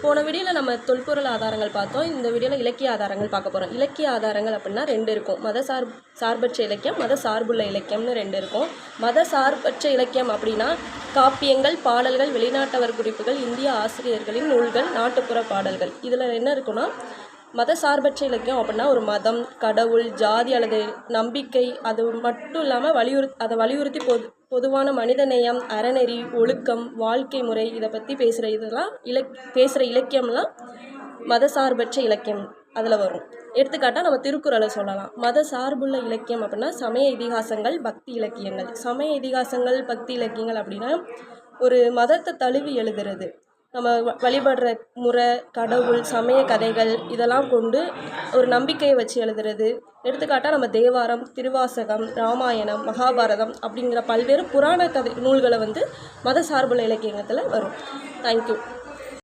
போன வீடியோவில் நம்ம தொல்பொருள் ஆதாரங்கள் பார்த்தோம். இந்த வீடியோவில் இலக்கிய ஆதாரங்கள் பார்க்க போகிறோம். இலக்கிய ஆதாரங்கள் அப்படின்னா 2 இருக்கும். சார்பற்ற இலக்கியம், மத சார்புள்ள இலக்கியம்னு 2 இருக்கும். மத சார்பற்ற இலக்கியம் அப்படின்னா காப்பியங்கள், பாடல்கள், வெளிநாட்டவர் குறிப்புகள், இந்திய ஆசிரியர்களின் நூல்கள், நாட்டுப்புற பாடல்கள். இதில் என்ன இருக்குன்னா மத சார்பற்ற இலக்கியம் அப்படின்னா ஒரு மதம், கடவுள், ஜாதி அல்லது நம்பிக்கை அது மட்டும் இல்லாமல் அதை வலியுறுத்தி பொதுவான மனிதநேயம், அறநெறி, ஒழுக்கம், வாழ்க்கை முறை இதை பற்றி பேசுகிற இலக்கியம்லாம் மத சார்பற்ற இலக்கியம் அதில் வரும். எடுத்துக்காட்டாக நம்ம திருக்குறளை சொல்லலாம். மத சார்புள்ள இலக்கியம் அப்படின்னா சமய இதிகாசங்கள், பக்தி இலக்கியங்கள். சமய இதிகாசங்கள், பக்தி இலக்கியங்கள் அப்படின்னா ஒரு மதத்தை தழுவி எழுதுறது. நம்ம வழிபடுற முறை, கடவுள், சமய கதைகள் இதெல்லாம் கொண்டு ஒரு நம்பிக்கையை வச்சு எழுதுறது. எடுத்துக்காட்டாக நம்ம தேவாரம், திருவாசகம், ராமாயணம், மகாபாரதம் அப்படிங்கிற பல்வேறு புராண கதை நூல்களை மத சார்புள்ள இலக்கியத்தில் வரும். தேங்க்யூ.